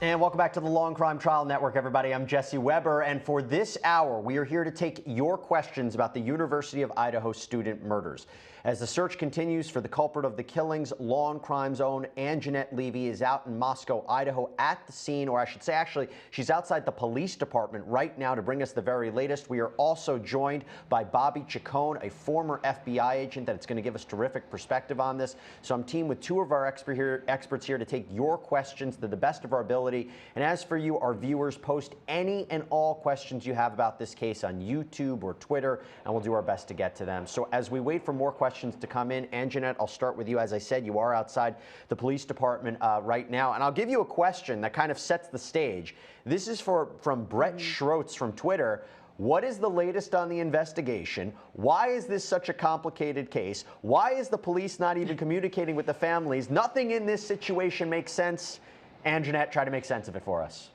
And welcome back to the Law&Crime Network, everybody. I'm Jesse Weber, and for this hour, we are here to take your questions about the University of Idaho student murders. As the search continues for the culprit of the killings, Law&Crime's own Angenette Levy is out in Moscow, Idaho, at the scene, or I should say, actually, she's outside the police department right now to bring us the very latest. We are also joined by Bobby Chacon, a former FBI agent that's going to give us terrific perspective on this. So I'm teamed with two of our experts here to take your questions to the best of our ability. And as for you, our viewers, post any and all questions you have about this case on YouTube or Twitter, and we'll do our best to get to them. So as we wait for more questions to come in, Angenette, I'll start with you. As I said, you are outside the police department right now, and I'll give you a question that kind of sets the stage. This is from Brett Schroetz from Twitter. What is the latest on the investigation? Why is this such a complicated case? Why is the police not even communicating with the families? Nothing in this situation makes sense. Angenette, try to make sense of it for us.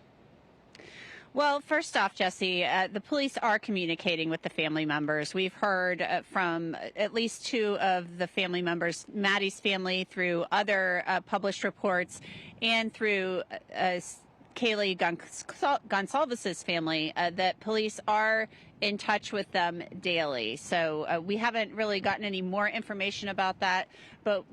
Well, first off, Jesse, the police are communicating with the family members. We've heard from at least two of the family members, Maddie's family, through other published reports, and through Kaylee Goncalves' family, that police are in touch with them daily. So we haven't really gotten any more information about that, but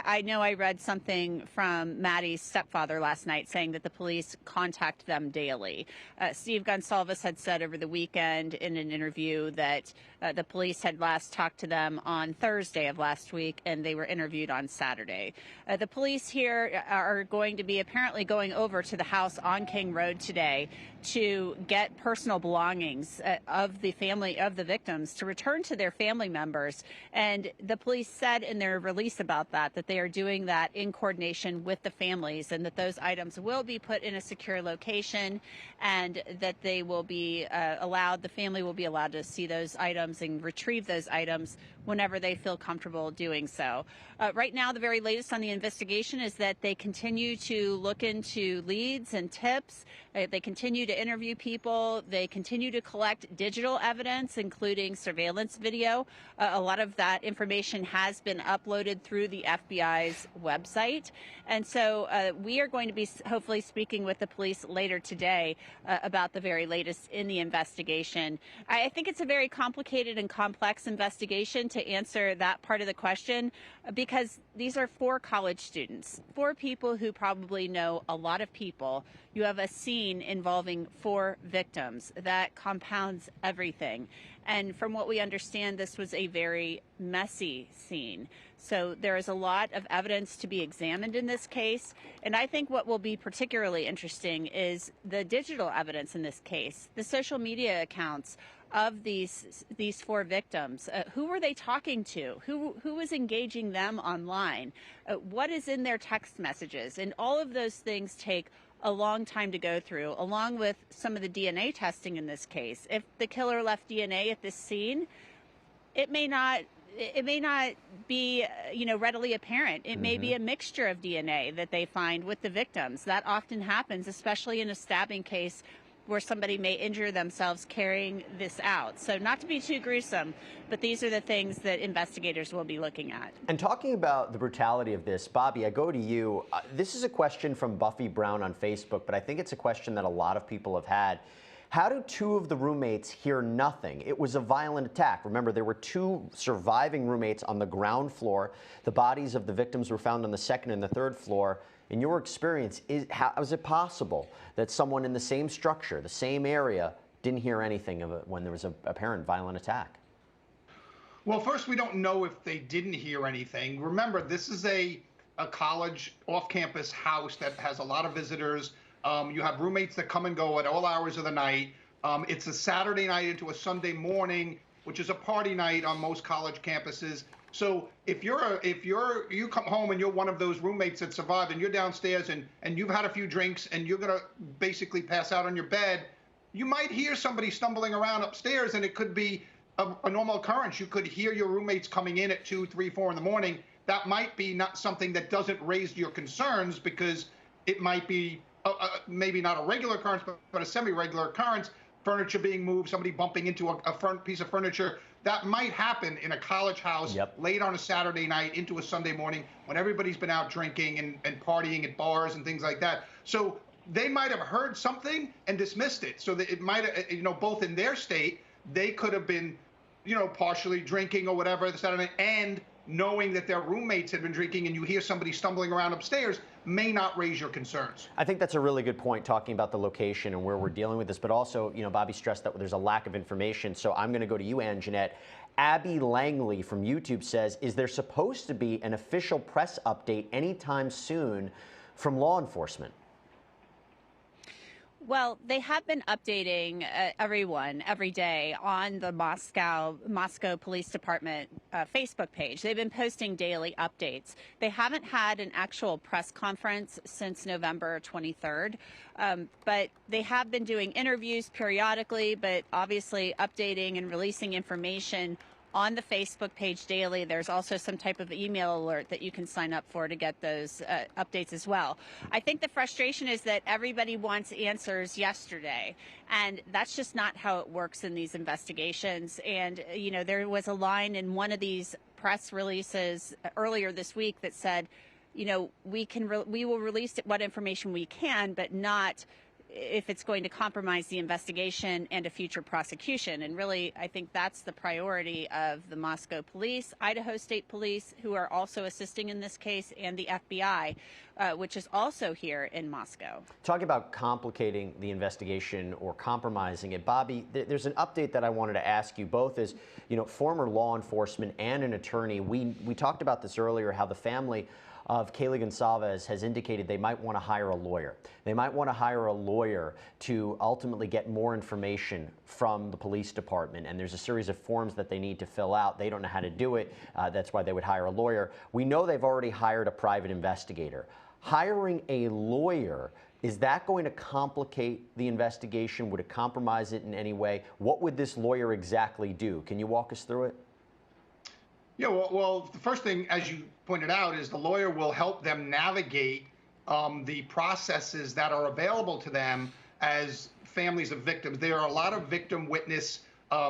I know I read something from Maddie's stepfather last night saying that the police contact them daily. Steve Goncalves had said over the weekend in an interview that the police had last talked to them on Thursday of last week, and they were interviewed on Saturday. The police here are going to be apparently going over to the house on King Road today to get personal belongings of the family of the victims to return to their family members. And the police said in their release about that they are doing that in coordination with the families, and that those items will be put in a secure location, and that they will be the family will be allowed to see those items and retrieve those items whenever they feel comfortable doing so. Right now, the very latest on the investigation is that they continue to look into leads and tips. They continue to interview people. They continue to collect digital evidence, including surveillance video. A lot of that information has been uploaded through the FBI's website. And so we are going to be hopefully speaking with the police later today about the very latest in the investigation. I think it's a very complicated and complex investigation to answer that part of the question, because these are 4 college students, 4 people who probably know a lot of people. You have a scene involving 4 victims. That compounds everything. And from what we understand, this was a very messy scene. So there is a lot of evidence to be examined in this case. And I think what will be particularly interesting is the digital evidence in this case, the social media accounts of these 4 victims. Who were they talking to? Who was engaging them online? What is in their text messages? And all of those things take a long time to go through, along with some of the DNA testing in this case. If the killer left DNA at this scene, it may not be, readily apparent. It may be a mixture of DNA that they find with the victims. That often happens, especially in a stabbing case where somebody may injure themselves carrying this out. So not to be too gruesome, but these are the things that investigators will be looking at. And talking about the brutality of this, Bobby, I go to you. This is a question from Buffy Brown on Facebook, but I think it's a question that a lot of people have had. How do 2 of the roommates hear nothing? It was a violent attack. Remember, there were 2 surviving roommates on the ground floor. The bodies of the victims were found on the 2nd and the 3rd floor. In your experience, how is it possible that someone in the same structure, the same area, didn't hear anything of it when there was an apparent violent attack? Well, first, we don't know if they didn't hear anything. Remember, this is a college off-campus house that has a lot of visitors. You have roommates that come and go at all hours of the night. It's a Saturday night into a Sunday morning, which is a party night on most college campuses. So if you come home and you're one of those roommates that survived, and you're downstairs and you've had a few drinks and you're gonna basically pass out on your bed, you might hear somebody stumbling around upstairs, and it could be a normal occurrence. You could hear your roommates coming in at 2, 3, 4 in the morning. That might be not something that doesn't raise your concerns, because it might be maybe not a regular occurrence, but a semi-regular occurrence. Furniture being moved, somebody bumping into a front piece of furniture. That might happen in a college house late on a Saturday night into a Sunday morning when everybody's been out drinking and partying at bars and things like that. So they might have heard something and dismissed it. So that it might have, you know, both in their state, they could have been, you know, partially drinking or whatever, and knowing that their roommates had been drinking, and you hear somebody stumbling around upstairs, may not raise your concerns. I think that's a really good point, talking about the location and where we're dealing with this, but also, you know, Bobby stressed that there's a lack of information. So I'm going to go to you, Angenette. Abby Langley from YouTube says, is there supposed to be an official press update anytime soon from law enforcement? Well, they have been updating everyone every day on the Moscow Police Department Facebook page. They've been posting daily updates. They haven't had an actual press conference since November 23rd, but they have been doing interviews periodically, but obviously updating and releasing information on the Facebook page daily. There's also some type of email alert that you can sign up for to get those updates as well. I think the frustration is that everybody wants answers yesterday, and that's just not how it works in these investigations. And, you know, there was a line in one of these press releases earlier this week that said, you know, we will release what information we can, but not if it's going to compromise the investigation and a future prosecution. And really, I think that's the priority of the Moscow police, Idaho State Police, who are also assisting in this case, and the FBI, which is also here in Moscow. Talk about complicating the investigation or compromising it. Bobby, there's an update that I wanted to ask you both as, you know, former law enforcement and an attorney. We talked about this earlier, how the family of Kaylee Goncalves has indicated they might want to hire a lawyer. They might want to hire a lawyer to ultimately get more information from the police department, and there's a series of forms that they need to fill out. They don't know how to do it. That's why they would hire a lawyer. We know they've already hired a private investigator. Hiring a lawyer, is that going to complicate the investigation? Would it compromise it in any way? What would this lawyer exactly do? Can you walk us through it? Yeah, well, the first thing, as you pointed out, is the lawyer will help them navigate the processes that are available to them as families of victims. There are a lot of victim witness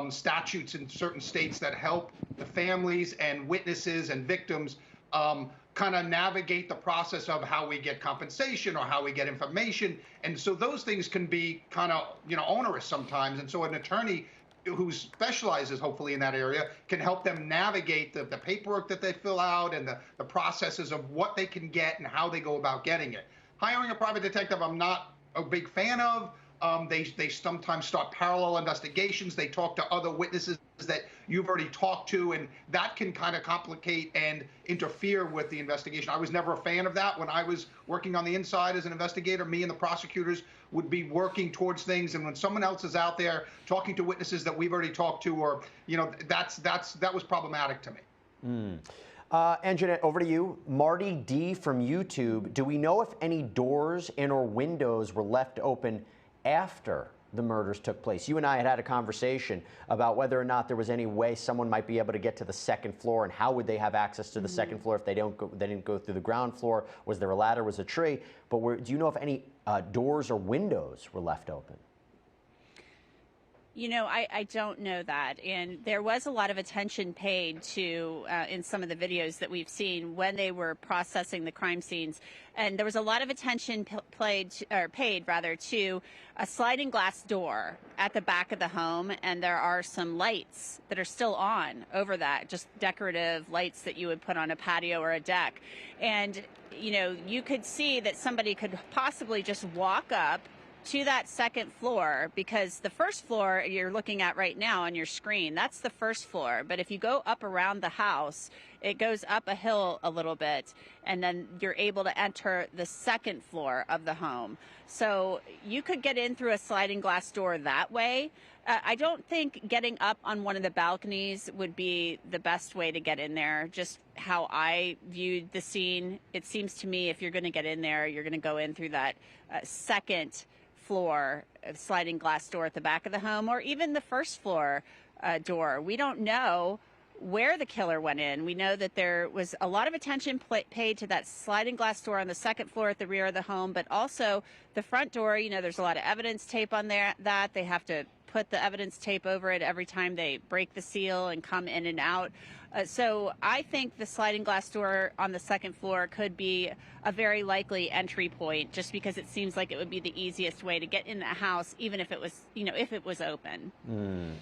statutes in certain states that help the families and witnesses and victims kind of navigate the process of how we get compensation or how we get information. And so those things can be kind of, you know, onerous sometimes. And so an attorney who specializes hopefully in that area can help them navigate the paperwork that they fill out and the processes of what they can get and how they go about getting it. Hiring a private detective, I'm not a big fan of. They sometimes start parallel investigations. They talk to other witnesses that you've already talked to, and that can kind of complicate and interfere with the investigation. I was never a fan of that. When I was working on the inside as an investigator, me and the prosecutors would be working towards things, and when someone else is out there talking to witnesses that we've already talked to, or, you know, that was problematic to me. Angenette, over to you. Marty D from YouTube. Do we know if any doors and or windows were left open after the murders took place? You and I had a conversation about whether or not there was any way someone might be able to get to the second floor, and how would they have access to the second floor if they didn't go through the ground floor? Was there a ladder? Was a tree? But do you know if any doors or windows were left open? You know, I don't know that. And there was a lot of attention paid to, in some of the videos that we've seen when they were processing the crime scenes. And there was a lot of attention paid to a sliding glass door at the back of the home. And there are some lights that are still on over that, just decorative lights that you would put on a patio or a deck. And, you know, you could see that somebody could possibly just walk up to that second floor, because the first floor you're looking at right now on your screen, that's the first floor. But if you go up around the house, it goes up a hill a little bit, and then you're able to enter the second floor of the home. So you could get in through a sliding glass door that way. I don't think getting up on one of the balconies would be the best way to get in there. Just how I viewed the scene, it seems to me if you're going to get in there, you're going to go in through that second floor sliding glass door at the back of the home, or even the first floor door. We don't know where the killer went in. We know that there was a lot of attention paid to that sliding glass door on the second floor at the rear of the home, but also the front door. You know, there's a lot of evidence tape on there that they have to put the evidence tape over it every time they break the seal and come in and out. So I think the sliding glass door on the second floor could be a very likely entry point, just because it seems like it would be the easiest way to get in the house, even if it was, if it was open.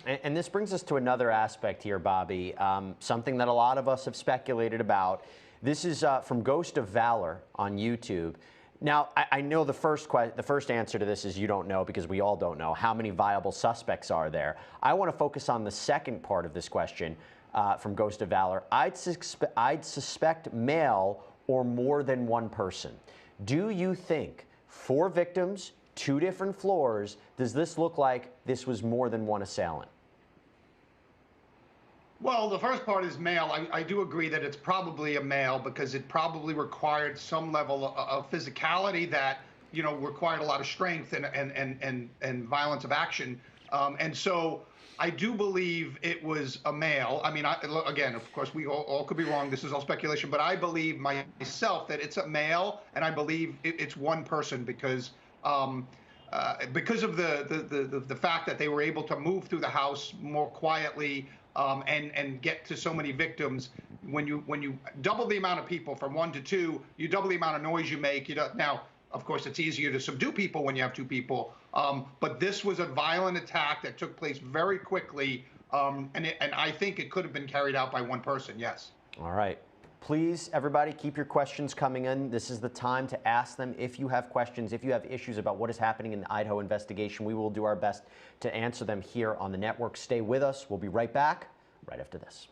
And this brings us to another aspect here, Bobby, something that a lot of us have speculated about. This is from Ghost of Valor on YouTube. Now, I know the first answer to this is you don't know, because we all don't know. How many viable suspects are there? I want to focus on the second part of this question from Ghost of Valor. I'd suspect male or more than one person. Do you think 4 victims, 2 different floors, does this look like this was more than one assailant? Well, the first part is male. I do agree that it's probably a male, because it probably required some level of physicality that, required a lot of strength and violence of action. And so I do believe it was a male. I mean, again, of course, we all could be wrong. This is all speculation, but I believe myself that it's a male, and I believe it's one person, because of the fact that they were able to move through the house more quietly, and get to so many victims. When you double the amount of people from 1 to 2, you double the amount of noise you make. Now, of course, it's easier to subdue people when you have 2 people. But this was a violent attack that took place very quickly, and I think it could have been carried out by one person. Yes. All right. Please, everybody, keep your questions coming in. This is the time to ask them. If you have questions, if you have issues about what is happening in the Idaho investigation, we will do our best to answer them here on the network. Stay with us. We'll be right back right after this.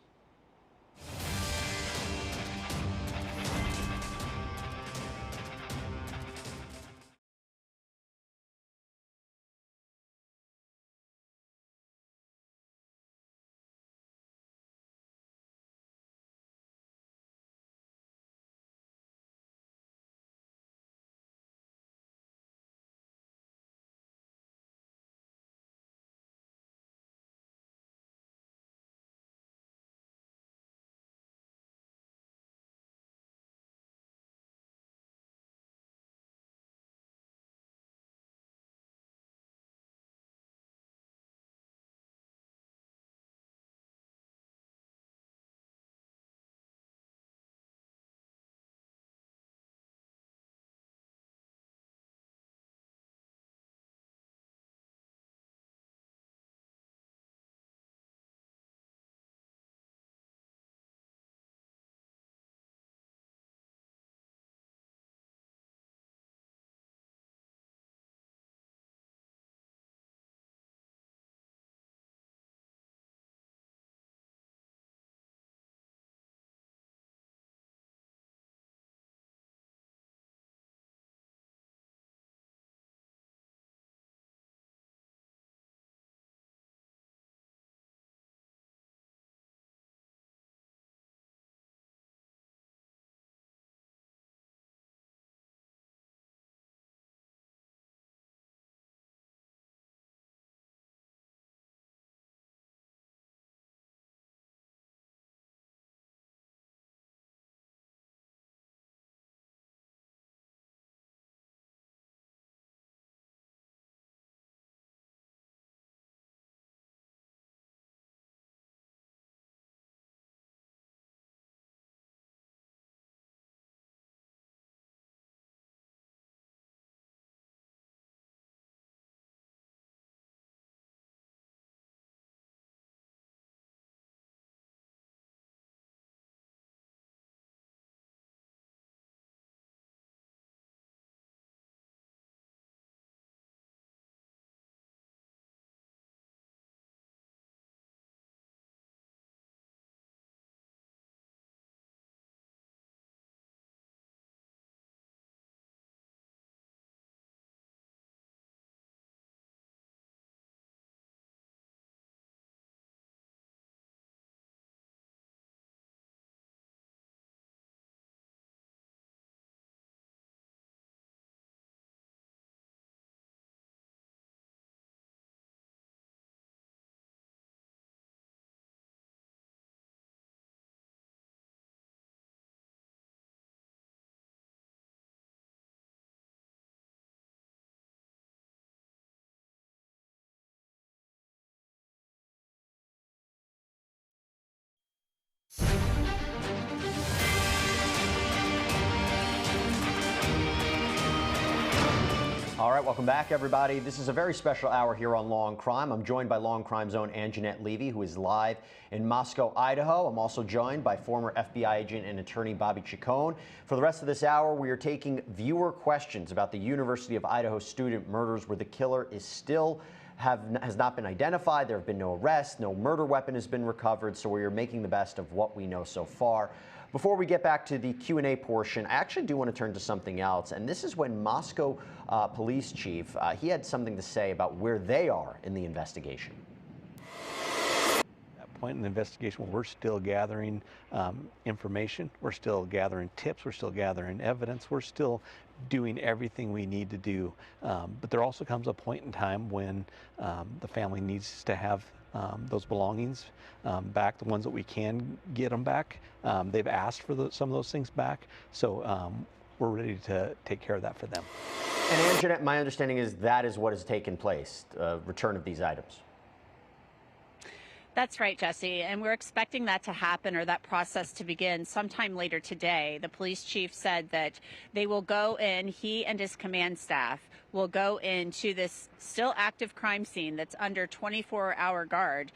All right, welcome back, everybody. This is a very special hour here on Law and Crime. I'm joined by Law and Crime's own Angenette Levy, who is live in Moscow, Idaho. I'm also joined by former FBI agent and attorney Bobby Chacon. For the rest of this hour, we are taking viewer questions about the University of Idaho student murders where the killer is still has not been identified. There have been no arrests, no murder weapon has been recovered, so we are making the best of what we know so far. Before we get back to the Q&A portion, I actually do want to turn to something else, and this is when Moscow police chief, he had something to say about where they are in the investigation. At that point in the investigation where we're still gathering information, we're still gathering tips, we're still gathering evidence, we're still doing everything we need to do. But there also comes a point in time when the family needs to have those belongings back, the ones that we can get them back. They've asked for some of those things back, so we're ready to take care of that for them. And Angenette, my understanding is that is what has taken place, return of these items. That's right, Jesse, and we're expecting that to happen, or that process to begin sometime later today. The police chief said that they will go in, he and his command staff will go into this still active crime scene that's under 24-hour guard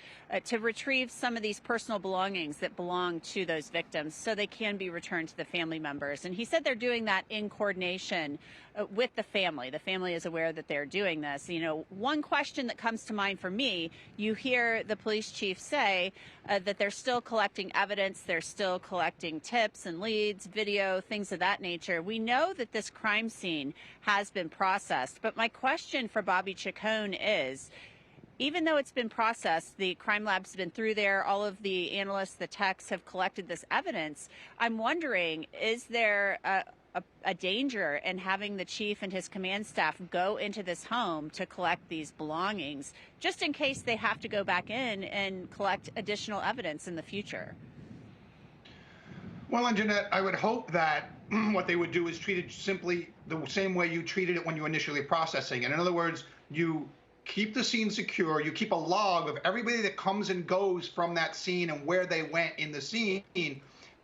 to retrieve some of these personal belongings that belong to those victims so they can be returned to the family members. And he said they're doing that in coordination with the family. The family is aware that they're doing this. You know, one question that comes to mind for me, you hear the police chief say that they're still collecting evidence, they're still collecting tips and leads, video, things of that nature. We know that this crime scene has been processed, but my question for Bobby Chacon is, even though it's been processed, the crime lab's been through there, all of the analysts, the techs have collected this evidence. I'm wondering, is there a danger in having the chief and his command staff go into this home to collect these belongings, just in case they have to go back in and collect additional evidence in the future? Well, Angenette, I would hope that what they would do is treat it simply the same way you treated it when you were initially processing. And in other words, you keep the scene secure, you keep a log of everybody that comes and goes from that scene and where they went in the scene.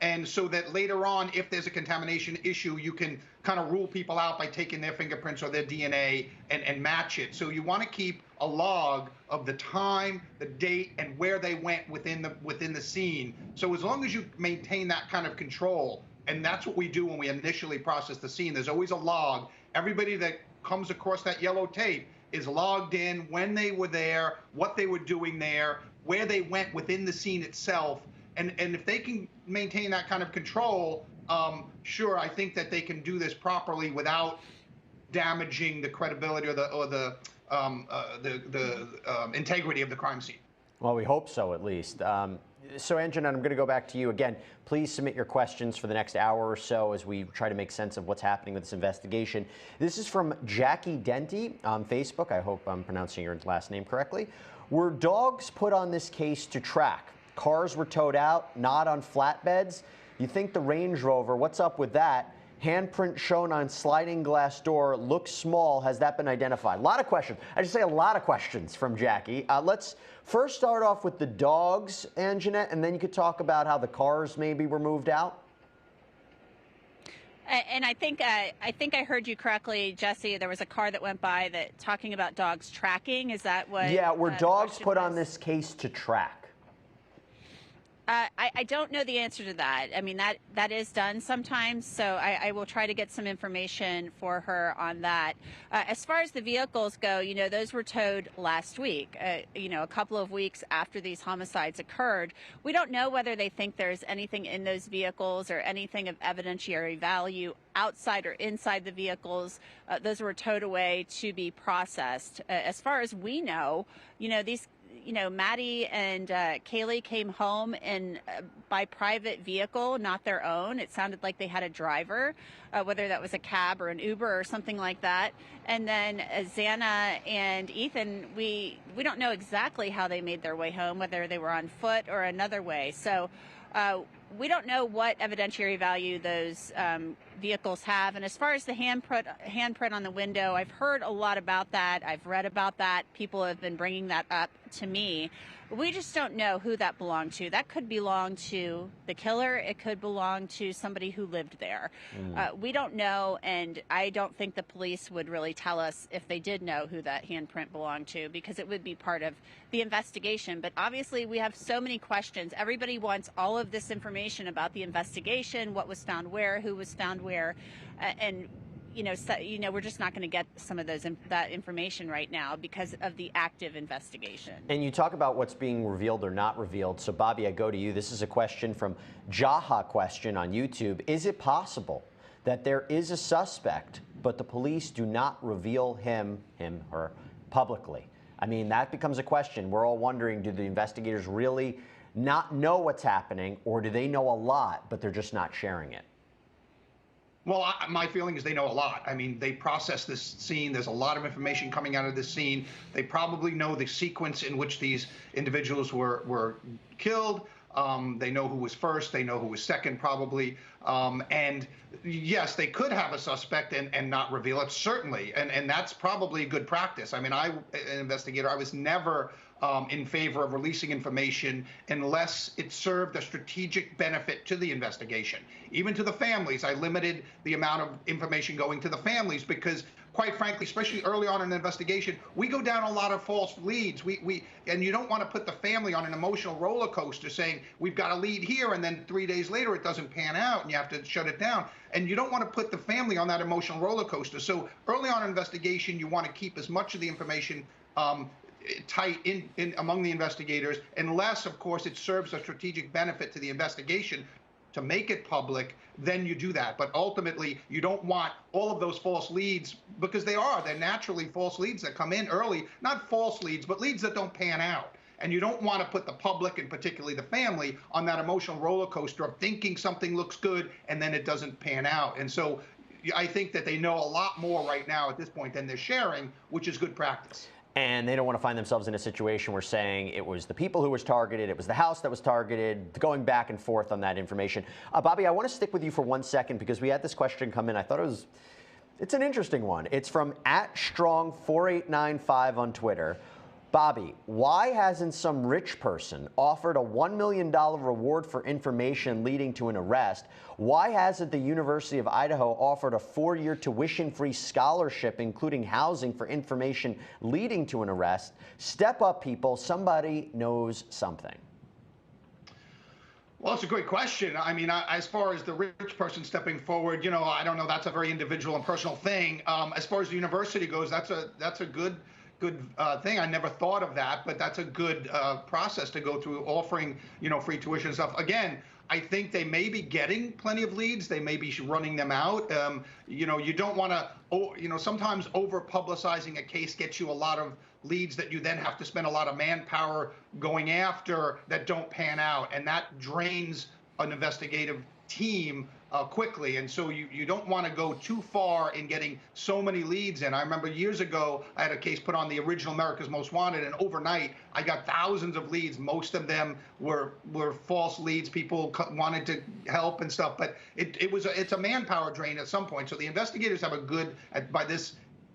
And so that later on, if there's a contamination issue, you can kind of rule people out by taking their fingerprints or their DNA and match it. So you want to keep a log of the time, the date, and where they went within the scene. So as long as you maintain that kind of control, and that's what we do when we initially process the scene, there's always a log. Everybody that comes across that yellow tape is logged in, when they were there, what they were doing there, where they went within the scene itself. And if they can maintain that kind of control, sure, I think that they can do this properly without damaging the credibility or the integrity of the crime scene. Well, we hope so, at least. So, Angenette, I'm going to go back to you again. Please submit your questions for the next hour or so as we try to make sense of what's happening with this investigation. This is from Jackie Denty on Facebook. I hope I'm pronouncing your last name correctly. Were dogs put on this case to track? Cars were towed out, not on flatbeds. You think the Range Rover, what's up with that? Handprint shown on sliding glass door, looks small. Has that been identified? A lot of questions. I should say a lot of questions from Jackie. Let's first start off with the dogs, Angenette, and then you could talk about how the cars maybe were moved out. And I think I heard you correctly, Jesse. There was a car that went by that talking about dogs tracking. Is that what? Yeah, were dogs put on this case to track? I don't know the answer to that. I mean, that is done sometimes, so I will try to get some information for her on that. As far as the vehicles go, you know, those were towed last week, you know, a couple of weeks after these homicides occurred. We don't know whether they think there's anything in those vehicles or anything of evidentiary value outside or inside the vehicles. Those were towed away to be processed. As far as we know, you know, Maddie and Kaylee came home by private vehicle, not their own. It sounded like they had a driver, whether that was a cab or an Uber or something like that. And then Xana and Ethan, we don't know exactly how they made their way home, whether they were on foot or another way. So we don't know what evidentiary value those vehicles have. And as far as the handprint on the window, I've heard a lot about that. I've read about that. People have been bringing that up to me. We just don't know who that belonged to. That could belong to the killer. It could belong to somebody who lived there. We don't know, and I don't think the police would really tell us if they did know who that handprint belonged to, because it would be part of the investigation. But obviously, we have so many questions. Everybody wants all of this information about the investigation, what was found where, who was found where, and we're just not going to get some of that information right now because of the active investigation. And you talk about what's being revealed or not revealed. So, Bobby, I go to you. This is a question from Jaha Question on YouTube. Is it possible that there is a suspect, but the police do not reveal him, her, publicly? I mean, that becomes a question. We're all wondering, do the investigators really not know what's happening, or do they know a lot, but they're just not sharing it? Well, my feeling is they know a lot. I mean, they process this scene. There's a lot of information coming out of this scene. They probably know the sequence in which these individuals were killed. They know who was first. They know who was second, probably. And yes, they could have a suspect and not reveal it, certainly. And that's probably good practice. I mean, an investigator, I was never in favor of releasing information unless it served a strategic benefit to the investigation. Even to the families, I limited the amount of information going to the families because, quite frankly, especially early on in an investigation, we go down a lot of false leads. And you don't want to put the family on an emotional roller coaster saying, we've got a lead here, and then 3 days later it doesn't pan out and you have to shut it down. And you don't want to put the family on that emotional roller coaster. So early on in an investigation, you want to keep as much of the information tight in among the investigators, unless, of course, it serves a strategic benefit to the investigation to make it public, then you do that. But ultimately, you don't want all of those false leads, because they're naturally false leads that come in early, not false leads, but leads that don't pan out. And you don't want to put the public, and particularly the family, on that emotional roller coaster of thinking something looks good and then it doesn't pan out. And so I think that they know a lot more right now at this point than they're sharing, which is good practice. And they don't want to find themselves in a situation where saying it was the people who was targeted, it was the house that was targeted, going back and forth on that information. Bobby, I want to stick with you for 1 second because we had this question come in. I thought it's an interesting one. It's from @strong4895 on Twitter. Bobby, why hasn't some rich person offered a $1 million reward for information leading to an arrest? Why hasn't the University of Idaho offered a 4-year tuition-free scholarship, including housing, for information leading to an arrest? Step up, people. Somebody knows something. Well, it's a great question. I mean, as far as the rich person stepping forward, I don't know. That's a very individual and personal thing. As far as the university goes, that's a good thing. I never thought of that, but that's a good process to go through, offering, free tuition and stuff. Again, I think they may be getting plenty of leads. They may be running them out. You don't want to, sometimes over publicizing a case gets you a lot of leads that you then have to spend a lot of manpower going after that don't pan out. And that drains an investigative team quickly. And so you don't want to go too far in getting so many leads in. I remember years ago, I had a case put on the original America's Most Wanted, and overnight I got thousands of leads. Most of them were false leads. People wanted to help and stuff, but it's a manpower drain at some point. So the investigators have by this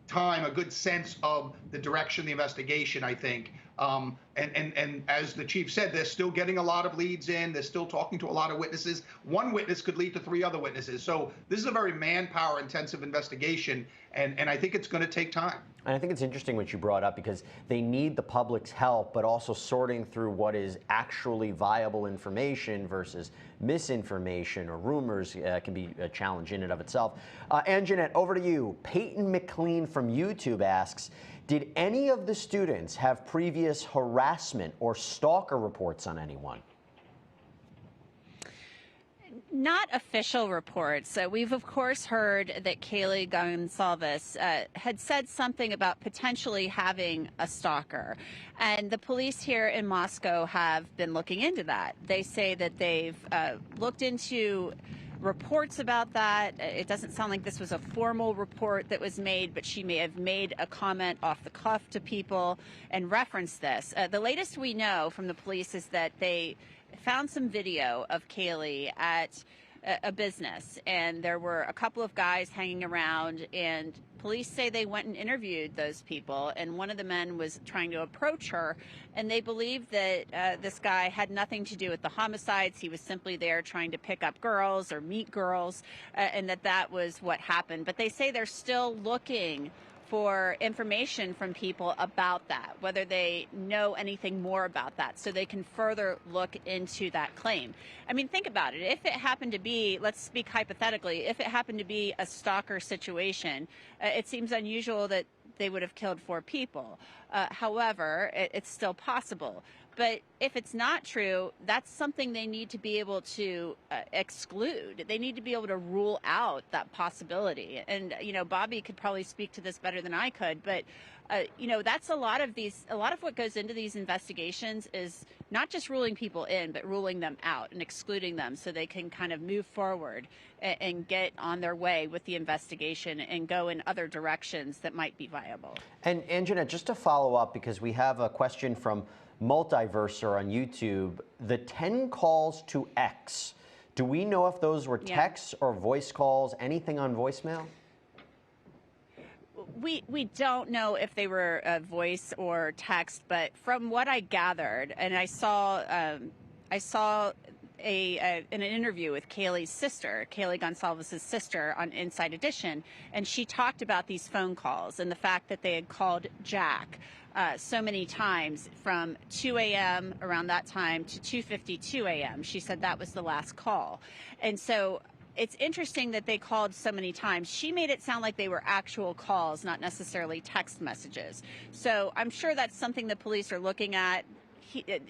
time, a good sense of the direction of the investigation, I think. And as the chief said, they're still getting a lot of leads in. They're still talking to a lot of witnesses. One witness could lead to 3 other witnesses. So this is a very manpower intensive investigation. And I think it's going to take time. And I think it's interesting what you brought up, because they need the public's help, but also sorting through what is actually viable information versus misinformation or rumors can be a challenge in and of itself. Angenette, over to you. Peyton McLean from YouTube asks, did any of the students have previous harassment or stalker reports on anyone? Not official reports. We've, of course, heard that Kaylee Goncalves had said something about potentially having a stalker. And the police here in Moscow have been looking into that. They say that they've looked into reports about that. It doesn't sound like this was a formal report that was made, but she may have made a comment off the cuff to people and referenced this. The latest we know from the police is that they found some video of Kaylee at a business, and there were a couple of guys hanging around, and police say they went and interviewed those people, and one of the men was trying to approach her, and they believe that this guy had nothing to do with the homicides. He was simply there trying to pick up girls or meet girls, and that was what happened. But they say they're still looking for information from people about that, whether they know anything more about that, so they can further look into that claim. I mean, think about it. If it happened to be, let's speak hypothetically, if it happened to be a stalker situation, it seems unusual that they would have killed 4 people. However, it's still possible. But if it's not true, that's something they need to be able to exclude. They need to be able to rule out that possibility. And, Bobby could probably speak to this better than I could, but, that's a lot of what goes into these investigations is not just ruling people in, but ruling them out and excluding them so they can kind of move forward and get on their way with the investigation and go in other directions that might be viable. And Angenette, just to follow up, because we have a question from Multiverser on YouTube, the 10 calls to X, do we know if those were texts or voice calls, anything on voicemail? We don't know if they were voice or text, but from what I gathered, and I saw in an interview with Kaylee's sister, Kaylee Goncalves' sister, on Inside Edition, and she talked about these phone calls and the fact that they had called Jack so many times from 2 a.m. around that time to 2:52 a.m. She said that was the last call. And so it's interesting that they called so many times. She made it sound like they were actual calls, not necessarily text messages. So I'm sure that's something the police are looking at.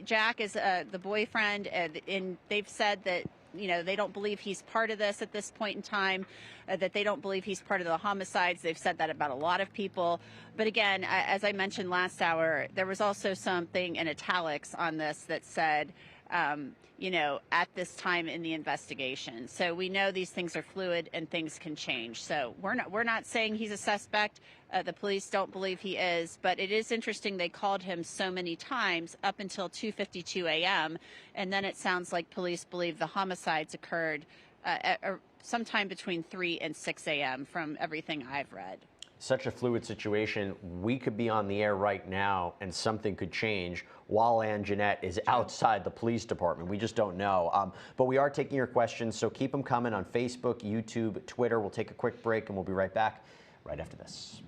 Jack is the boyfriend, and they've said that they don't believe he's part of this at this point in time, that they don't believe he's part of the homicides. They've said that about a lot of people. But again, as I mentioned last hour, there was also something in italics on this that said, at this time in the investigation. So we know these things are fluid and things can change. So we're not saying he's a suspect. The police don't believe he is, but it is interesting they called him so many times up until 2:52 a.m. And then it sounds like police believe the homicides occurred sometime between 3 and 6 a.m. from everything I've read. Such a fluid situation. We could be on the air right now and something could change while Angenette is outside the police department. We just don't know. But we are taking your questions, so keep them coming on Facebook, YouTube, Twitter. We'll take a quick break and we'll be right back right after this.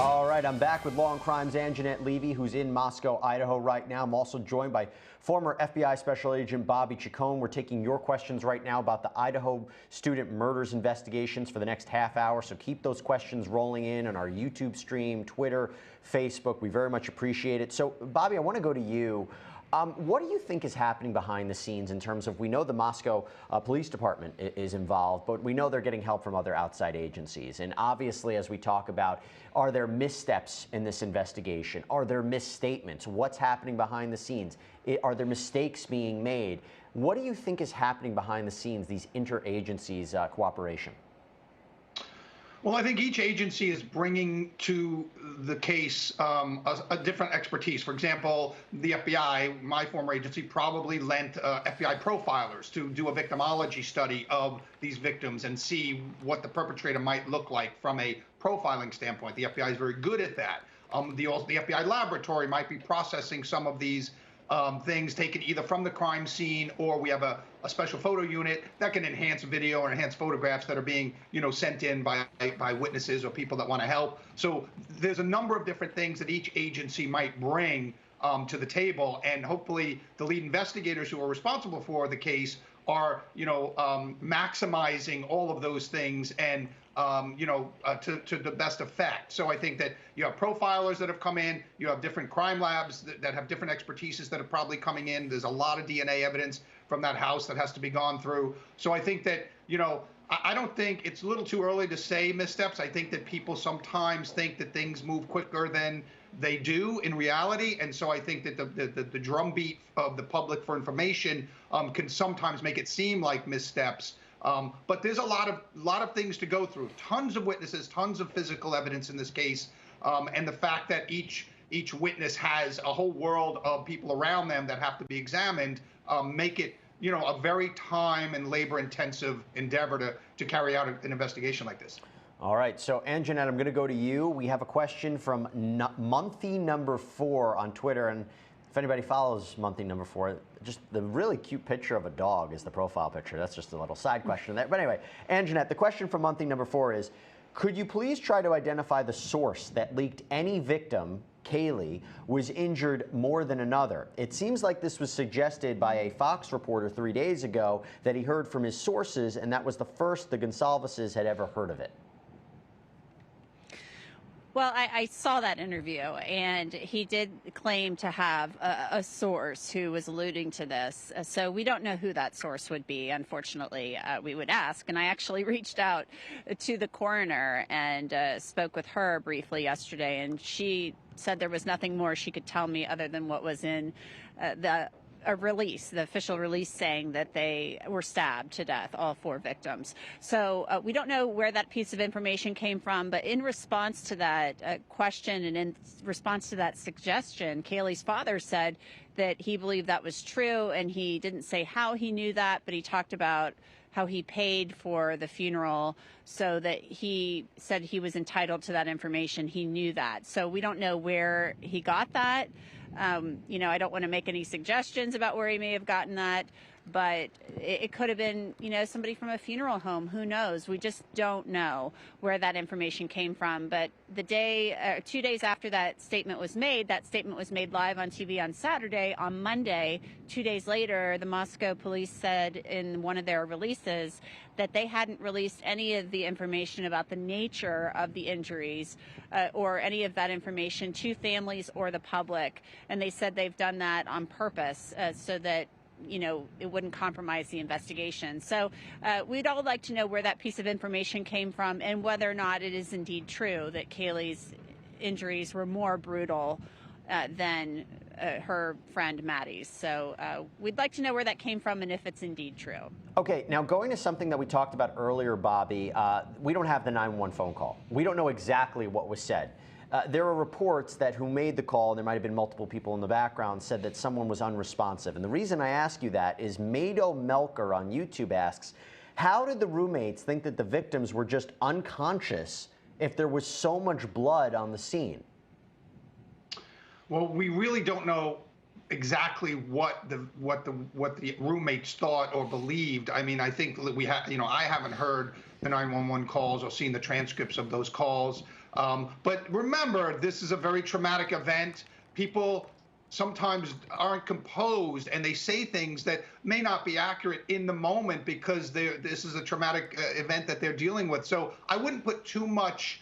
All right, I'm back with Law and Crime's Angenette Levy, who's in Moscow, Idaho right now. I'm also joined by former FBI Special Agent Bobby Chacon. We're taking your questions right now about the Idaho student murders investigations for the next half hour, so keep those questions rolling in on our YouTube stream, Twitter, Facebook. We very much appreciate it. So, Bobby, I want to go to you. What do you think is happening behind the scenes in terms of, we know the Moscow Police Department is involved, but we know they're getting help from other outside agencies. And obviously, as we talk about, are there missteps in this investigation? Are there misstatements? What's happening behind the scenes? Are there mistakes being made? What do you think is happening behind the scenes, these interagencies cooperation? Well, I think each agency is bringing to the case a different expertise. For example, the FBI, my former agency, probably lent FBI profilers to do a victimology study of these victims and see what the perpetrator might look like from a profiling standpoint. The FBI is very good at that. The FBI laboratory might be processing some of these things taken either from the crime scene, or we have a special photo unit that can enhance video or enhance photographs that are being, sent in by witnesses or people that want to help. So there's a number of different things that each agency might bring to the table, and hopefully the lead investigators who are responsible for the case are, maximizing all of those things and to the best effect. So I think that you have profilers that have come in, you have different crime labs that have different expertises that are probably coming in. There's a lot of DNA evidence from that house that has to be gone through. So I think that, I don't think it's a little too early to say missteps. I think that people sometimes think that things move quicker than they do in reality. And so I think that the drumbeat of the public for information can sometimes make it seem like missteps. But there's a lot of things to go through. Tons of witnesses, tons of physical evidence in this case, and the fact that each witness has a whole world of people around them that have to be examined, make it a very time and labor-intensive endeavor to carry out an investigation like this. All right, so Angenette, I'm going to go to you. We have a question from Monthy number 4 on Twitter, and if anybody follows Monthy number 4, just the really cute picture of a dog is the profile picture. That's just a little side question there. But anyway, Angenette, the question from Monthy number 4 is, could you please try to identify the source that leaked any victim, Kaylee, was injured more than another? It seems like this was suggested by a Fox reporter 3 days ago, that he heard from his sources, and that was the first the Goncalveses had ever heard of it. Well, I saw that interview, and he did claim to have a source who was alluding to this. So we don't know who that source would be, unfortunately. We would ask. And I actually reached out to the coroner and spoke with her briefly yesterday, and she said there was nothing more she could tell me other than what was in the official release saying that they were stabbed to death, all 4 victims. So we don't know where that piece of information came from, but in response to that question and in response to that suggestion, Kaylee's father said that he believed that was true, and he didn't say how he knew that, but he talked about how he paid for the funeral, so that he said he was entitled to that information. He knew that. So we don't know where he got that. I don't want to make any suggestions about where he may have gotten that, but it could have been, somebody from a funeral home. Who knows? We just don't know where that information came from. But 2 days after that statement was made live on TV on Saturday. On Monday, 2 days later, the Moscow police said in one of their releases that they hadn't released any of the information about the nature of the injuries or any of that information to families or the public. And they said they've done that on purpose so that it wouldn't compromise the investigation. So we'd all like to know where that piece of information came from and whether or not it is indeed true that Kaylee's injuries were more brutal than her friend Maddie's. So we'd like to know where that came from and if it's indeed true. Okay, now going to something that we talked about earlier, Bobby, we don't have the 911 phone call. We don't know exactly what was said. There are reports that who made the call, and there might have been multiple people in the background, said that someone was unresponsive. And the reason I ask you that is Mado Melker on YouTube asks, how did the roommates think that the victims were just unconscious if there was so much blood on the scene? Well, we really don't know exactly what the roommates thought or believed. I mean, I think we have, I haven't heard the 911 calls or seen the transcripts of those calls. But remember, this is a very traumatic event. People sometimes aren't composed, and they say things that may not be accurate in the moment because this is a traumatic event that they're dealing with. So I wouldn't put too much,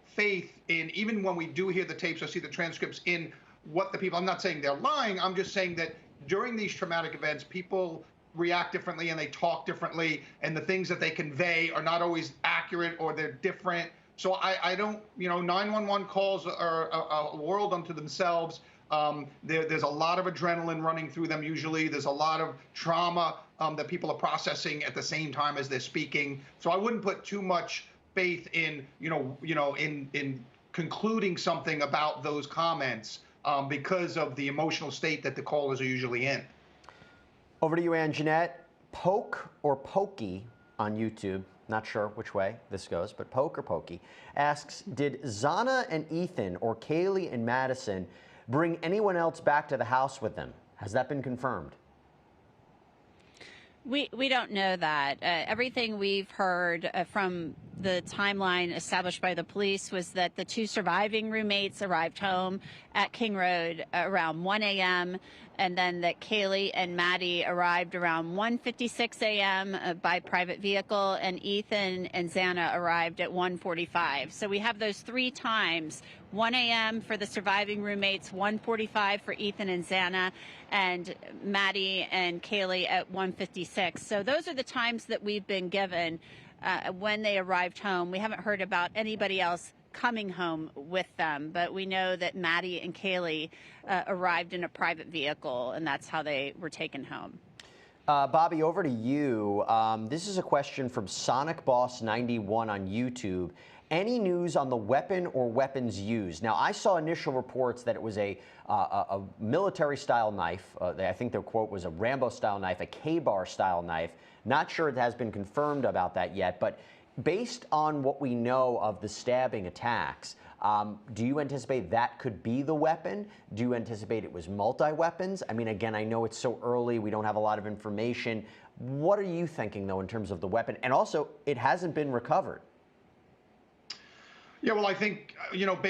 faith in, even when we do hear the tapes or see the transcripts, in what the people, I'm not saying they're lying, I'm just saying that during these traumatic events, people react differently and they talk differently, and the things that they convey are not always accurate, or they're different. So I don't, 911 calls are a world unto themselves. There's a lot of adrenaline running through them usually. There's a lot of trauma that people are processing at the same time as they're speaking. So I wouldn't put too much faith in, in concluding something about those comments because of the emotional state that the callers are usually in. Over to you, Angenette. Poke or Pokey on YouTube, not sure which way this goes, but Poke or Pokey, asks, did Xana and Ethan or Kaylee and Madison bring anyone else back to the house with them? Has that been confirmed? We don't know that. Everything we've heard from the timeline established by the police was that the two surviving roommates arrived home at King Road around 1 a.m., and then that Kaylee and Maddie arrived around 1:56 a.m. By private vehicle, and Ethan and Xana arrived at 1:45. So we have those three times: 1 a.m. for the surviving roommates, 1:45 for Ethan and Xana, and Maddie and Kaylee at 1:56. So those are the times that we've been given when they arrived home. We haven't heard about anybody else coming home with them, but we know that Maddie and Kaylee arrived in a private vehicle, and that's how they were taken home. Bobby, over to you. This is a question from Sonic Boss 91 on YouTube. Any news on the weapon or weapons used? Now, I saw initial reports that it was a military-style knife. I think the quote was a Rambo-style knife, a K-bar-style knife. Not sure it has been confirmed about that yet, but based on what we know of the stabbing attacks, do you anticipate that could be the weapon? Do you anticipate it was multi-weapons? I mean, again, I know it's so early, we don't have a lot of information. What are you thinking, though, in terms of the weapon? And also, it hasn't been recovered. Yeah, well, I think,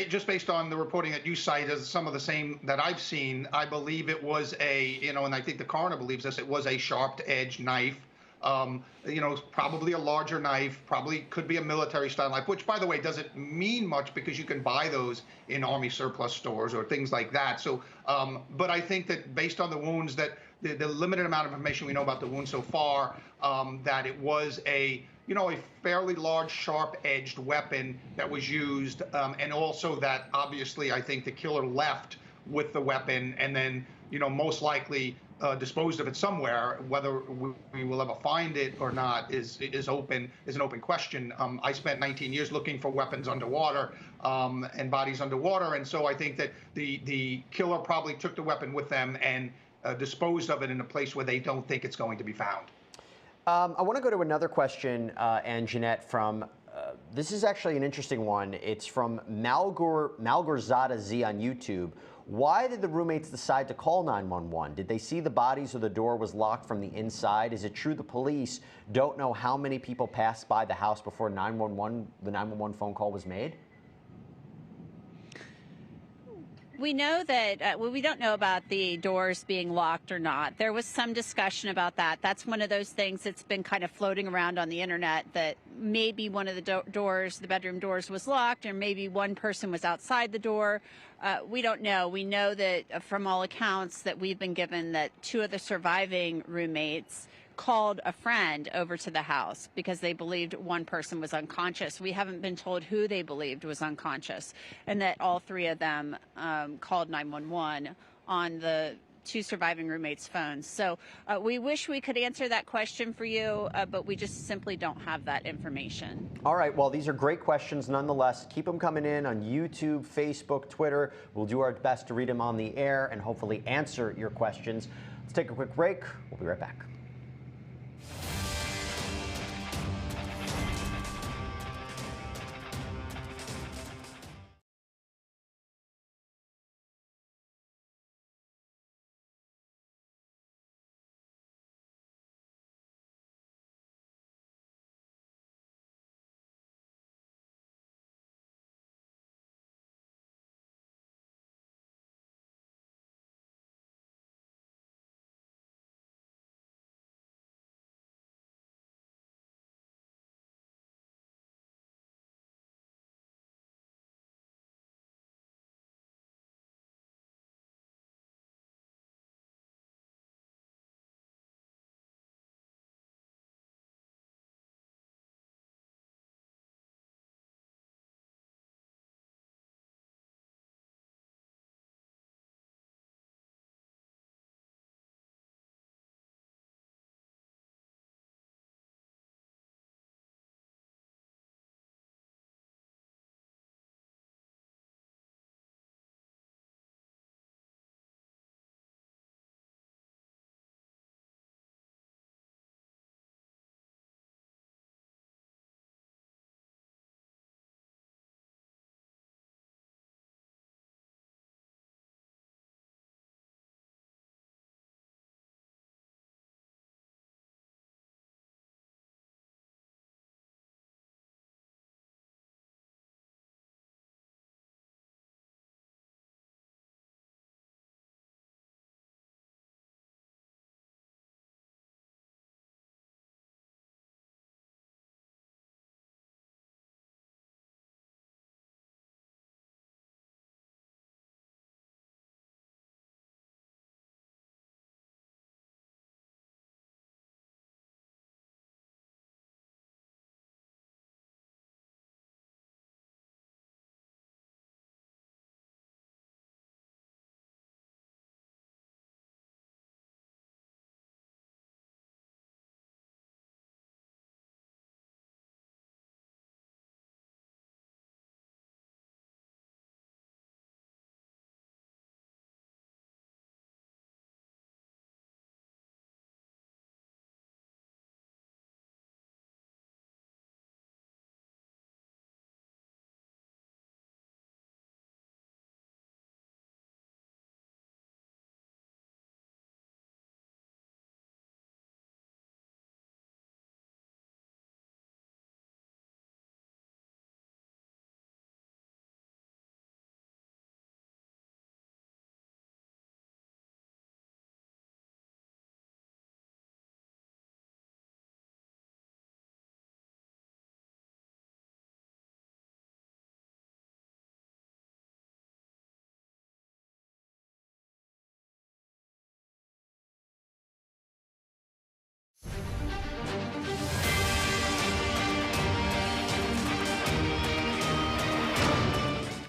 just based on the reporting that you cite as some of the same that I've seen, I believe it was and I think the coroner believes this, it was a sharp-edged knife. Probably a larger knife, probably could be a military-style knife, which, by the way, doesn't mean much because you can buy those in Army surplus stores or things like that. So, but I think that based on the wounds, that the limited amount of information we know about the wound so far, that it was a fairly large, sharp-edged weapon that was used, and also that obviously I think the killer left with the weapon and then, most likely disposed of it somewhere. Whether we will ever find it or not is an open question. I spent 19 years looking for weapons underwater and bodies underwater, and so I think that the killer probably took the weapon with them and disposed of it in a place where they don't think it's going to be found. I want to go to another question, Angenette, from, this is actually an interesting one. It's from Malgorzada Z on YouTube. Why did the roommates decide to call 911? Did they see the bodies or the door was locked from the inside? Is it true the police don't know how many people passed by the house before the 911 phone call was made? We know that, we don't know about the doors being locked or not. There was some discussion about that. That's one of those things that's been kind of floating around on the internet, that maybe one of the doors, the bedroom doors, was locked, or maybe one person was outside the door. We don't know. We know that from all accounts that we've been given, that two of the surviving roommates called a friend over to the house because they believed one person was unconscious. We haven't been told who they believed was unconscious, and that all three of them called 911 on the two surviving roommates' phones. So we wish we could answer that question for you, but we just simply don't have that information. All right, well, these are great questions nonetheless. Keep them coming in on YouTube, Facebook, Twitter. We'll do our best to read them on the air and hopefully answer your questions. Let's take a quick break. We'll be right back.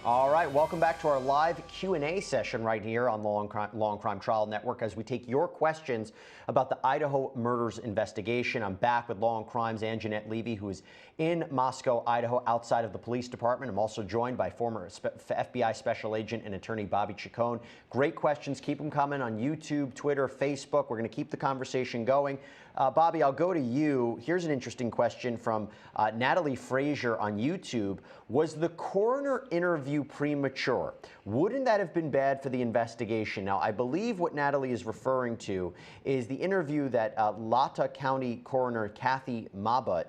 All right, welcome back to our live Q&A session right here on the Law and Crime Trial Network as we take your questions about the Idaho murders investigation. I'm back with Law and Crime's Angenette Levy, who is in Moscow, Idaho, outside of the police department. I'm also joined by former FBI Special Agent and Attorney Bobby Chacon. Great questions. Keep them coming on YouTube, Twitter, Facebook. We're going to keep the conversation going. Bobby, I'll go to you. Here's an interesting question from Natalie Frazier on YouTube. Was the coroner interview premature? Wouldn't that have been bad for the investigation? Now, I believe what Natalie is referring to is the interview that Latah County Coroner Kathy Mabut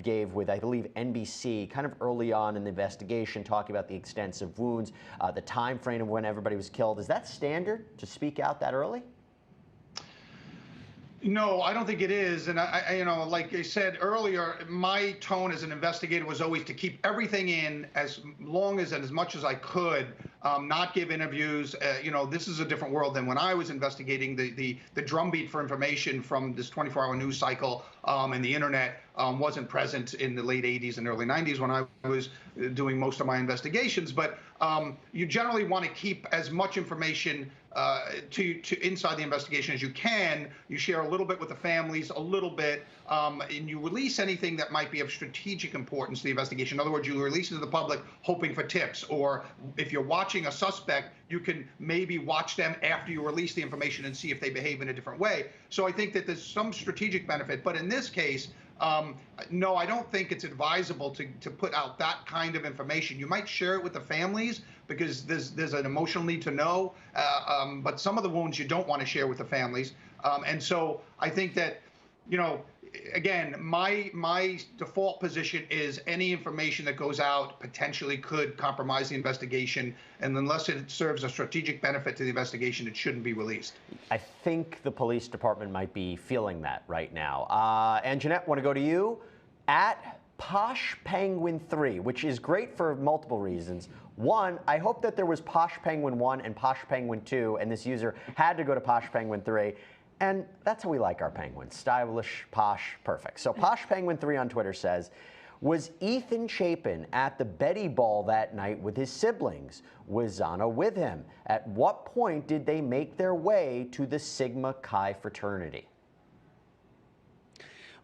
gave with, I believe, NBC kind of early on in the investigation, talking about the extensive wounds, the time frame of when everybody was killed. Is that standard to speak out that early? No, I don't think it is. And you know, like I said earlier, my tone as an investigator was always to keep everything in as long as and as much as I could, not give interviews. You know, this is a different world than when I was investigating. The drumbeat for information from this 24-hour news cycle and the internet wasn't present in the late 80s and early 90s when I was doing most of my investigations. But you generally want to keep as much information to inside the investigation as you can. You share a little bit with the families, a little bit, and you release anything that might be of strategic importance to the investigation. In other words, you release it to the public hoping for tips, or if you're watching a suspect, you can maybe watch them after you release the information and see if they behave in a different way. So I think that there's some strategic benefit, but in this case, no, I don't think it's advisable to put out that kind of information. You might share it with the families because there's an emotional need to know, but some of the wounds you don't want to share with the families. And so I think that, you know, again, my default position is any information that goes out potentially could compromise the investigation, and unless it serves a strategic benefit to the investigation, it shouldn't be released. I think the police department might be feeling that right now. Angenette, want to go to you? At Posh Penguin 3, which is great for multiple reasons. One, I hope that there was Posh Penguin 1 and Posh Penguin 2, and this user had to go to Posh Penguin 3. And that's how we like our penguins. Stylish, posh, perfect. So Posh Penguin 3 on Twitter says, was Ethan Chapin at the Betty Ball that night with his siblings? Was Xana with him? At what point did they make their way to the Sigma Chi fraternity?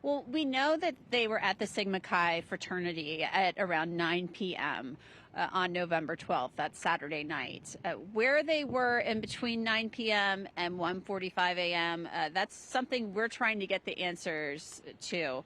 Well, we know that they were at the Sigma Chi fraternity at around 9 p.m. On November 12th, that's Saturday night. Where they were in between 9 p.m. and 1:45 a.m., that's something we're trying to get the answers to.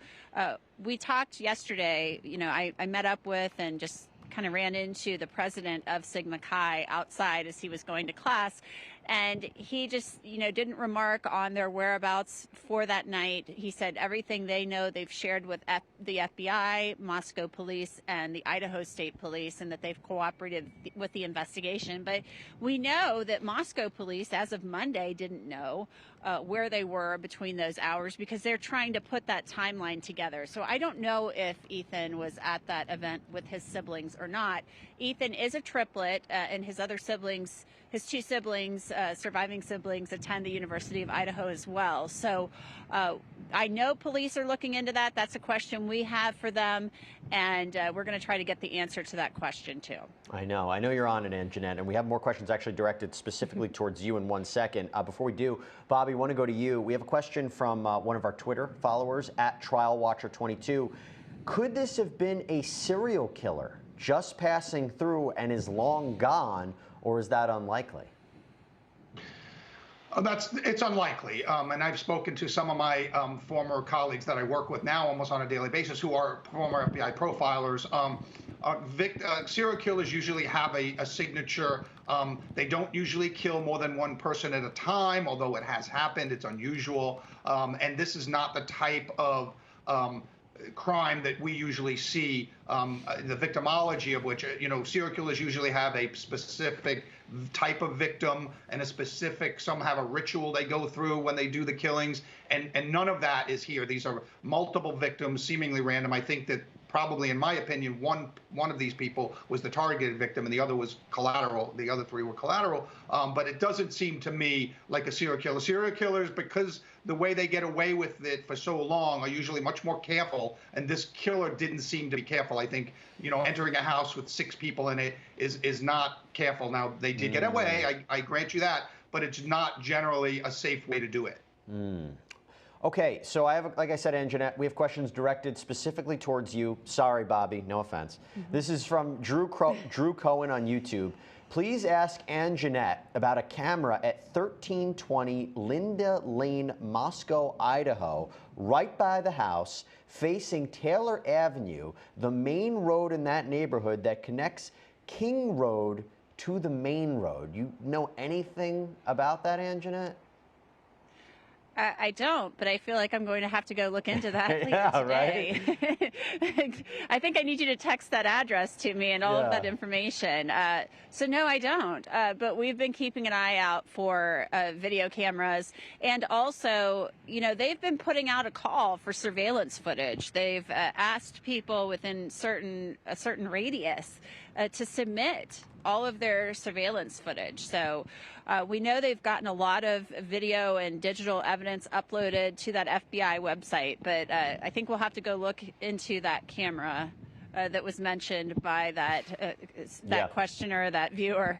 We talked yesterday, you know, I met up with and just kind of ran into the president of Sigma Chi outside as he was going to class. And he just, you know, didn't remark on their whereabouts for that night. He said everything they know they've shared with the FBI, Moscow police, and the Idaho State Police, and that they've cooperated with the investigation. But we know that Moscow police, as of Monday, didn't know where they were between those hours because they're trying to put that timeline together. So I don't know if Ethan was at that event with his siblings or not. Ethan is a triplet, and his other siblings, his two siblings, surviving siblings, attend the University of Idaho as well. So I know police are looking into that. That's a question we have for them, and we're going to try to get the answer to that question too. I know you're on it, Angenette, and we have more questions actually directed specifically towards you in 1 second. Before we do, Bobby, I want to go to you. We have a question from one of our Twitter followers, at TrialWatcher22. Could this have been a serial killer just passing through and is long gone, or is that unlikely? It's unlikely, and I've spoken to some of my former colleagues that I work with now almost on a daily basis who are former FBI profilers. Serial killers usually have a signature. They don't usually kill more than one person at a time, although it has happened. It's unusual, and this is not the type of crime that we usually see, the victimology of which, you know, serial killers usually have a specific type of victim and a specific, some have a ritual they go through when they do the killings, and none of that is here. These are multiple victims, seemingly random. I think that probably, in my opinion, one of these people was the targeted victim and the other was collateral. The other three were collateral. But it doesn't seem to me like a serial killer. Serial killers, because the way they get away with it for so long, are usually much more careful. And this killer didn't seem to be careful. I think, entering a house with 6 people in it is not careful. Now, they did get away. I grant you that. But it's not generally a safe way to do it. Okay, so I have, like I said, Angenette, we have questions directed specifically towards you. Sorry, Bobby, no offense. This is from Drew Cohen on YouTube. Please ask Angenette about a camera at 1320 Linda Lane, Moscow, Idaho, right by the house, facing Taylor Avenue, the main road in that neighborhood that connects King Road to the main road. You know anything about that, Angenette? I don't, but I feel like I'm going to have to go look into that later Yeah, today. right? I think I need you to text that address to me and all of that information. So no, I don't. But we've been keeping an eye out for video cameras, and also, they've been putting out a call for surveillance footage. They've asked people within a certain radius to submit all of their surveillance footage. So we know they've gotten a lot of video and digital evidence uploaded to that FBI website, but I think we'll have to go look into that camera that was mentioned by that questioner, that viewer,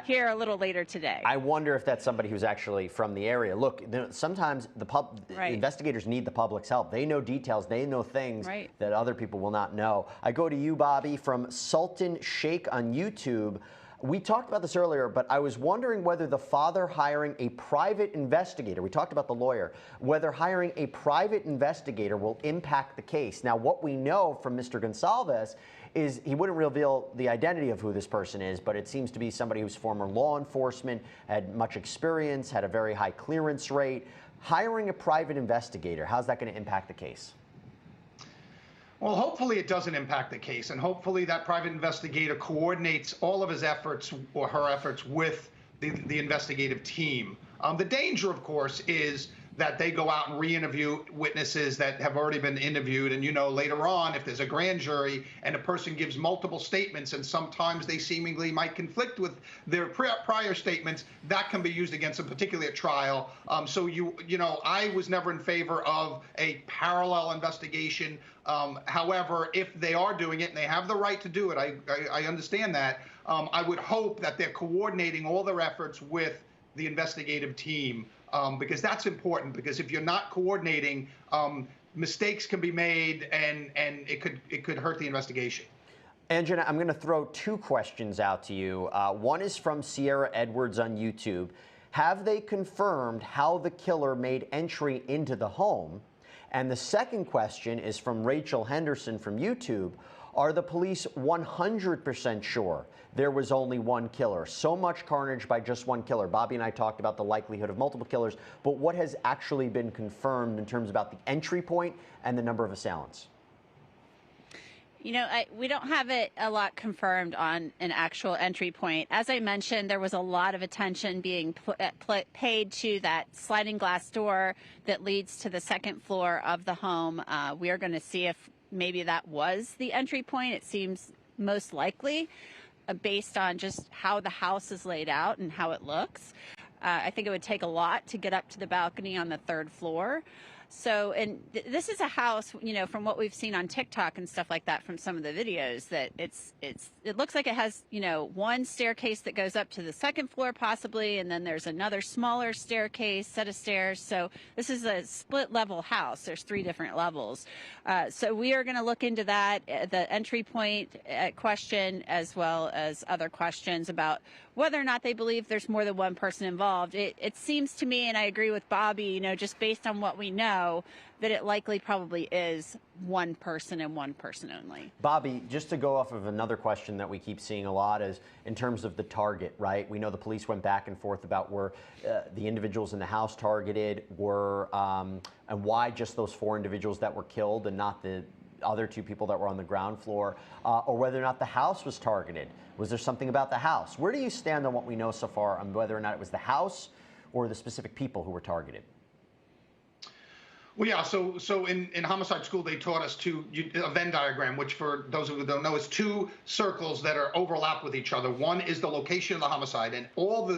here a little later today. I wonder if that's somebody who's actually from the area. Look, sometimes investigators need the public's help. They know details. They know things that other people will not know. I go to you, Bobby, from Sultan Sheikh on YouTube. We talked about this earlier, but I was wondering whether the father hiring a private investigator, we talked about the lawyer, whether hiring a private investigator will impact the case. Now, what we know from Mr. Goncalves is he wouldn't reveal the identity of who this person is, but it seems to be somebody who's former law enforcement, had much experience, had a very high clearance rate. Hiring a private investigator, how's that going to impact the case? Well, hopefully it doesn't impact the case, and hopefully that private investigator coordinates all of his efforts or her efforts with the investigative team. The danger, of course, is that they go out and re-interview witnesses that have already been interviewed. And, later on, if there's a grand jury and a person gives multiple statements and sometimes they seemingly might conflict with their prior statements, that can be used against them, particularly at trial. So, I was never in favor of a parallel investigation. However, if they are doing it and they have the right to do it, I understand that. I would hope that they're coordinating all their efforts with the investigative team. Because that's important, because if you're not coordinating, mistakes can be made and it could hurt the investigation. Angenette, I'm going to throw 2 questions out to you. One is from Sierra Edwards on YouTube. Have they confirmed how the killer made entry into the home? And the second question is from Rachel Henderson from YouTube. Are the police 100% sure there was only one killer? So much carnage by just one killer. Bobby and I talked about the likelihood of multiple killers, but what has actually been confirmed in terms about the entry point and the number of assailants? We don't have it a lot confirmed on an actual entry point. As I mentioned, there was a lot of attention being paid to that sliding glass door that leads to the second floor of the home. We are going to see if maybe that was the entry point. It seems most likely, based on just how the house is laid out and how it looks. I think it would take a lot to get up to the balcony on the 3rd floor. So, and this is a house, from what we've seen on TikTok and stuff like that from some of the videos, that it looks like it has, one staircase that goes up to the 2nd floor possibly, and then there's another smaller staircase, set of stairs. So this is a split level house. There's 3 different levels. So we are going to look into that, the entry point question, as well as other questions about whether or not they believe there's more than one person involved. It seems to me, and I agree with Bobby, just based on what we know, that it likely probably is one person and one person only. Bobby, just to go off of another question that we keep seeing a lot is in terms of the target, right? We know the police went back and forth about where the individuals in the house targeted were, and why just those 4 individuals that were killed and not the other 2 people that were on the ground floor, or whether or not the house was targeted. Was there something about the house? Where do you stand on what we know so far on whether or not it was the house or the specific people who were targeted? Well, yeah. So in homicide school, they taught us a Venn diagram, which for those who don't know is two circles that are overlap with each other. One is the location of the homicide, and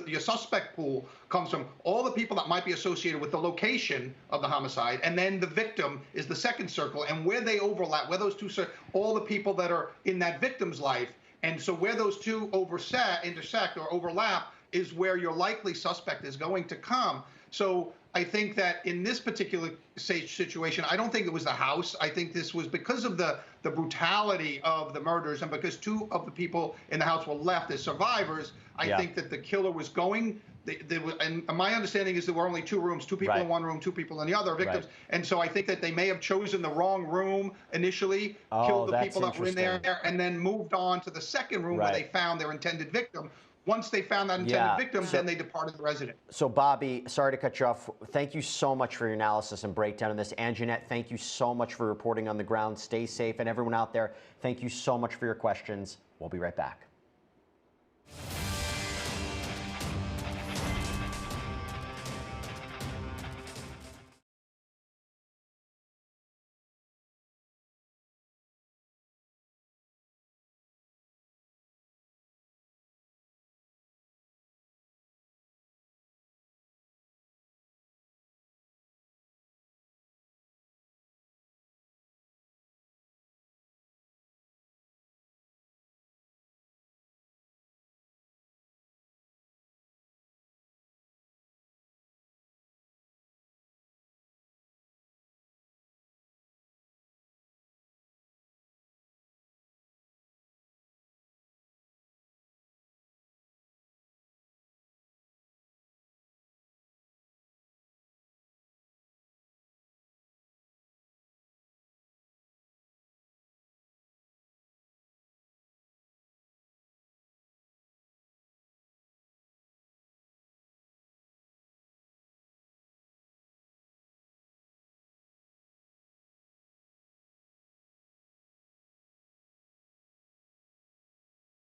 your suspect pool comes from all the people that might be associated with the location of the homicide, and then the victim is the second circle, and where they overlap, where those two all the people that are in that victim's life, and so where those two intersect or overlap is where your likely suspect is going to come. So I think that in this particular situation, I don't think it was the house. I think this was because of the brutality of the murders, and because two of the people in the house were left as survivors. I think that the killer was going. And my understanding is there were only two rooms, two people in one room, two people in the other, victims. And so I think that they may have chosen the wrong room initially, killed the people that were in there, and then moved on to the second room where they found their intended victim. Once they found that intended victim, then they departed the resident. So, Bobby, sorry to cut you off. Thank you so much for your analysis and breakdown of this. Angenette, thank you so much for reporting on the ground. Stay safe. And everyone out there, thank you so much for your questions. We'll be right back.